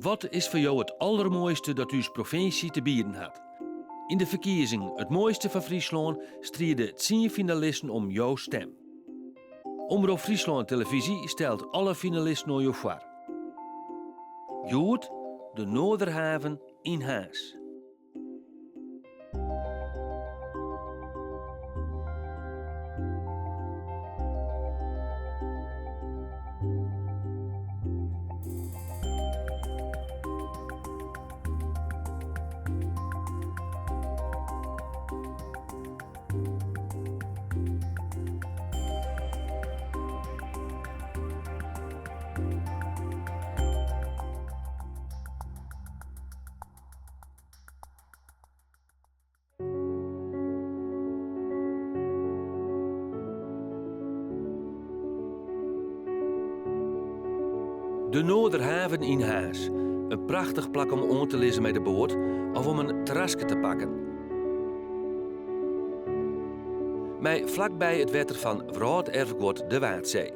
Wat is voor jou het allermooiste dat uw provincie te bieden had? In de verkiezing Het Mooiste van Friesland streden 10 finalisten om jouw stem. Omroep Friesland Televisie stelt alle finalisten naar jou voor. Joet, de Noorderhaven in Haas. De Noorderhaven in Haas. Een prachtig plak om aan te lezen met de boot of om een terrasje te pakken. Mij vlakbij het wetter van Wraaderfgoed de Waardzee.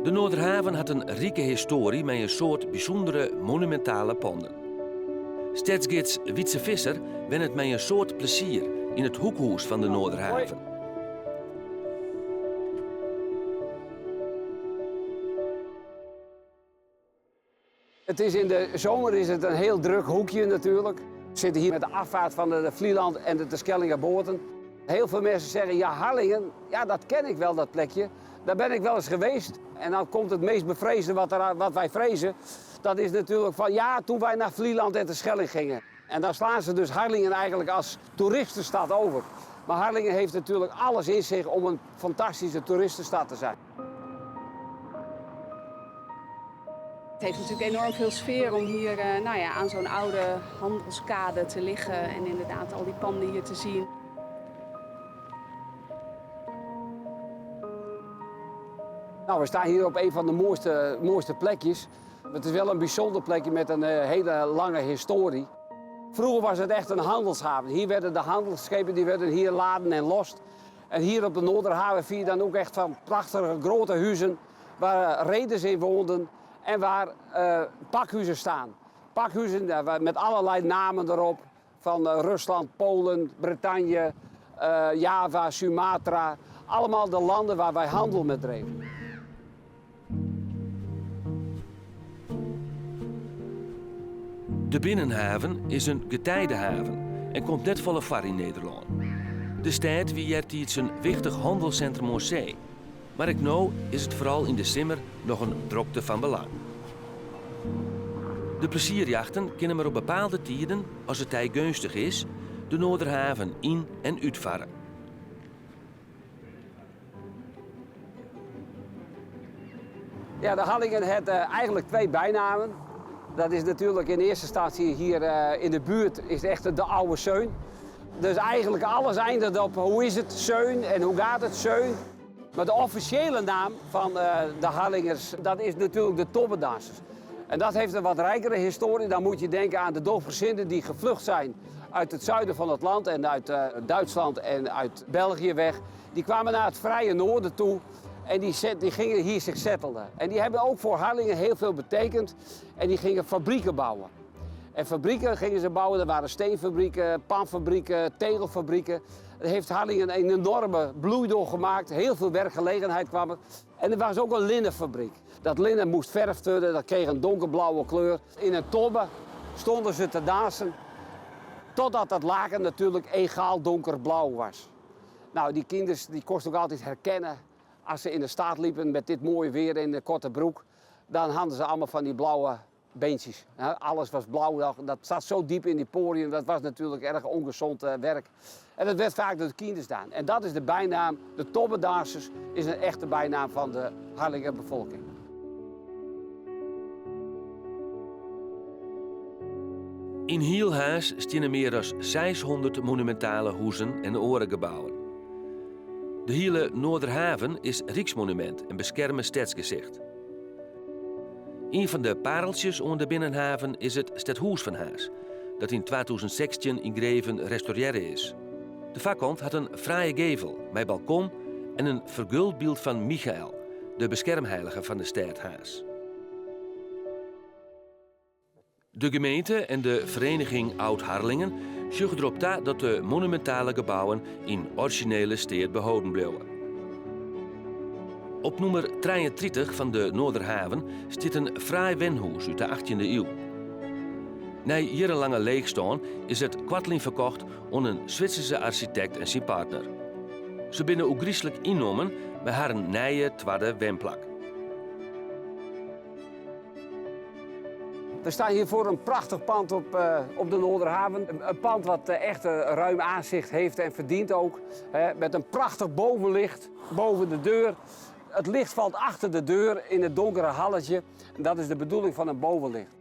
De Noorderhaven had een rijke historie met een soort bijzondere monumentale panden. Stadsgids Wietse Visser wen het met een soort plezier in het hoekhoes van de Noorderhaven. Het is in de zomer is het een heel druk hoekje natuurlijk. We zitten hier met de afvaart van de Vlieland en de Terschellingerboorten. Heel veel mensen zeggen, ja Harlingen, ja dat ken ik wel dat plekje. Daar ben ik wel eens geweest. En dan komt het meest bevreesde wat wij vrezen. Dat is natuurlijk van ja, toen wij naar Vlieland en Terschelling gingen. En dan slaan ze dus Harlingen eigenlijk als toeristenstad over. Maar Harlingen heeft natuurlijk alles in zich om een fantastische toeristenstad te zijn. Het heeft natuurlijk enorm veel sfeer om hier aan zo'n oude handelskade te liggen en inderdaad al die panden hier te zien. Nou, we staan hier op een van de mooiste plekjes. Het is wel een bijzonder plekje met een hele lange historie. Vroeger was het echt een handelshaven. Hier werden de handelsschepen die werden hier laden en lost. En hier op de Noorderhaven zie je dan ook echt van prachtige grote huizen waar reders in woonden. En waar pakhuizen staan. Pakhuizen met allerlei namen erop. Van Rusland, Polen, Bretagne, Java, Sumatra. Allemaal de landen waar wij handel mee dreven. De Binnenhaven is een getijdenhaven en komt net volle var in Nederland. De stad wie iets een wichtig handelscentrum op zee. Maar ik nou is het vooral in de simmer nog een drokte van belang. De plezierjachten kunnen maar op bepaalde tijden, als het tij gunstig is, de Noorderhaven in- en uitvaren. Ja, de Harlingen heeft eigenlijk 2 bijnamen. Dat is natuurlijk in eerste instantie hier in de buurt is echt de oude Zeun. Dus eigenlijk alles eindigt op hoe is het Zeun en hoe gaat het Zeun. Maar de officiële naam van de Harlingers, dat is natuurlijk de Tobbedansers. En dat heeft een wat rijkere historie. Dan moet je denken aan de doopgezinden die gevlucht zijn uit het zuiden van het land en uit Duitsland en uit België weg. Die kwamen naar het vrije noorden toe en die gingen hier zich settelen. En die hebben ook voor Harlingen heel veel betekend en die gingen fabrieken bouwen. En fabrieken gingen ze bouwen, er waren steenfabrieken, panfabrieken, tegelfabrieken. Dat heeft Harlingen een enorme bloei doorgemaakt, heel veel werkgelegenheid kwam er. En er was ook een linnenfabriek. Dat linnen moest verfd worden, dat kreeg een donkerblauwe kleur. In een tobbe stonden ze te dansen, totdat dat laken natuurlijk egaal donkerblauw was. Nou, die kinderen die kost ook altijd herkennen als ze in de stad liepen met dit mooie weer in de korte broek. Dan hadden ze allemaal van die blauwe beentjes. Alles was blauw, dat zat zo diep in die poriën, dat was natuurlijk erg ongezond werk. En dat werd vaak door de kinderen gedaan. En dat is de bijnaam, de Tobbedansers is een echte bijnaam van de Harlinger bevolking. In heel Haas staan er meer dan 600 monumentale huizen en orengebouwen. De hele Noorderhaven is Rijksmonument en beschermen stadsgezicht. Een van de pareltjes onder de Binnenhaven is het Stadhuis van Haas, dat in 2016 in Greven restaureren is. De vakkant had een fraaie gevel met balkon en een verguld beeld van Michael, de beschermheilige van de stad Haas. De gemeente en de vereniging Oud-Harlingen zorgen erop dat de monumentale gebouwen in originele staat behouden blijven. Op nummer 33 van de Noorderhaven staat een fraai wenhuis uit de 18e eeuw. Na jarenlange leegstaan is het kwartling verkocht aan een Zwitserse architect en zijn partner. Ze binnen ook griezelig innomen met haar een nieuwe tweede wenplak. We staan hier voor een prachtig pand op de Noorderhaven. Een pand wat echt een ruim aanzicht heeft en verdient ook. Met een prachtig bovenlicht boven de deur. Het licht valt achter de deur in het donkere halletje. En dat is de bedoeling van een bovenlicht.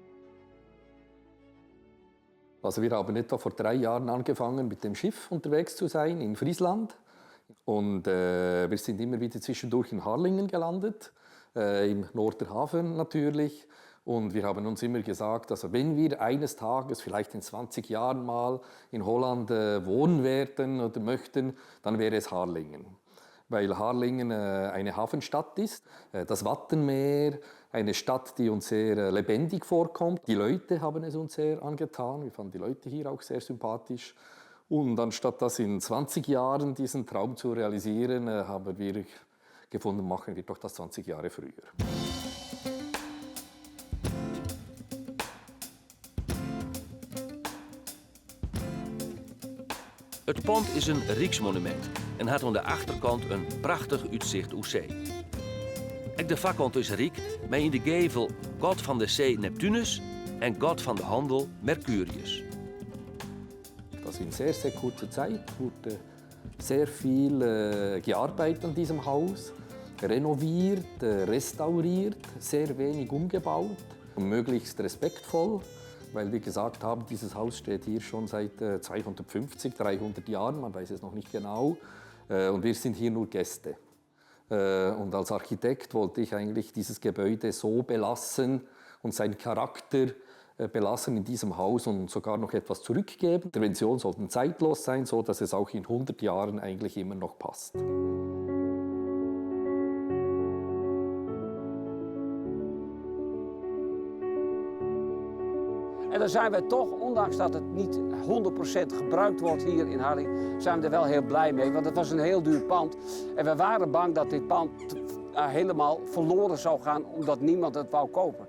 Also wir haben etwa vor 3 Jahren angefangen, mit dem Schiff unterwegs zu sein in Friesland. Und wir sind immer wieder zwischendurch in Harlingen gelandet, im Noorderhaven natürlich. Und wir haben uns immer gesagt, also wenn wir eines Tages, vielleicht in 20 Jahren mal in Holland wohnen werden oder möchten, dann wäre es Harlingen. Weil Harlingen eine Hafenstadt ist, das Wattenmeer, eine Stadt, die uns sehr lebendig vorkommt. Die Leute haben es uns sehr angetan, wir fanden die Leute hier auch sehr sympathisch. Und anstatt das in 20 Jahren diesen Traum zu realisieren, haben wir gefunden, machen wir doch das 20 Jahre früher. Het pand is een rijksmonument en had aan de achterkant een prachtig uitzicht op zee. Ook de voorkant is rijk, met in de gevel god van de zee Neptunus en god van de handel Mercurius. Also in sehr, sehr kurzer Zeit wurde sehr viel gearbeitet an diesem Haus, renoviert, restauriert, sehr wenig umgebaut, möglichst respektvoll. Weil wir gesagt haben, dieses Haus steht hier schon seit 250, 300 Jahren, man weiß es noch nicht genau. Und wir sind hier nur Gäste. Und als Architekt wollte ich eigentlich dieses Gebäude so belassen und seinen Charakter belassen in diesem Haus und sogar noch etwas zurückgeben. Die Interventionen sollten zeitlos sein, so dass es auch in 100 Jahren eigentlich immer noch passt. En dan zijn we toch, ondanks dat het niet 100% gebruikt wordt hier in Harlingen, zijn we er wel heel blij mee. Want het was een heel duur pand. En we waren bang dat dit pand helemaal verloren zou gaan, omdat niemand het wou kopen.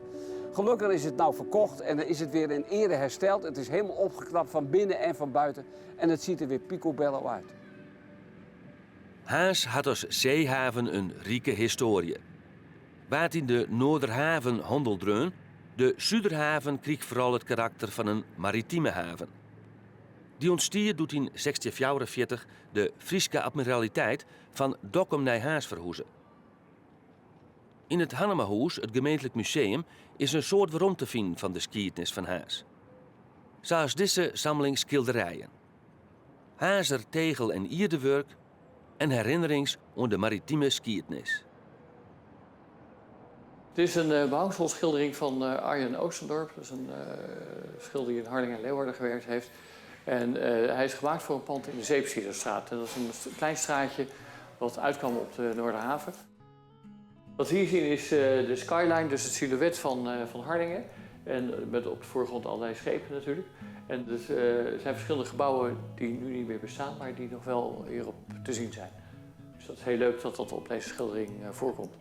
Gelukkig is het nou verkocht en is het weer in ere hersteld. Het is helemaal opgeknapt van binnen en van buiten. En het ziet er weer picobello uit. Haas had als zeehaven een rijke historie. Waar het in de Noorderhaven handel dreun, de Zuiderhaven kreeg vooral het karakter van een maritieme haven. Die ontstier doet in 1644 de Friese admiraliteit van Dokkum naar Haas verhuizen. In het Hannemahuis, het gemeentelijk museum, is een soort waarom te vinden van de geschiedenis van Haas. Zoals deze sammeling schilderijen. Haaser tegel- en ierdewerk en herinnerings aan de maritieme geschiedenis. Dit is een behangselsschildering van Arjen Oostendorp. Dat is een schilder die in Harlingen en Leeuwarden gewerkt heeft. En hij is gemaakt voor een pand in de Zeepsierderstraat. En dat is een klein straatje wat uitkwam op de Noorderhaven. Wat we hier zien is de skyline, dus het silhouet van Harlingen. En met op de voorgrond allerlei schepen natuurlijk. En dus, er zijn verschillende gebouwen die nu niet meer bestaan, maar die nog wel hierop te zien zijn. Dus dat is heel leuk dat dat op deze schildering voorkomt.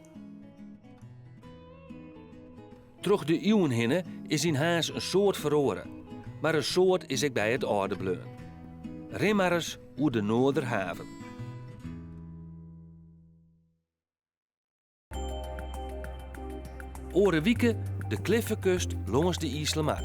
Terug de eeuwen hinnen is in Haas een soort verloren. Maar een soort is ik bij het oude bleun. Rimmers oer de Noorderhaven. Oren wieken de kliffenkust langs de IJsselmar.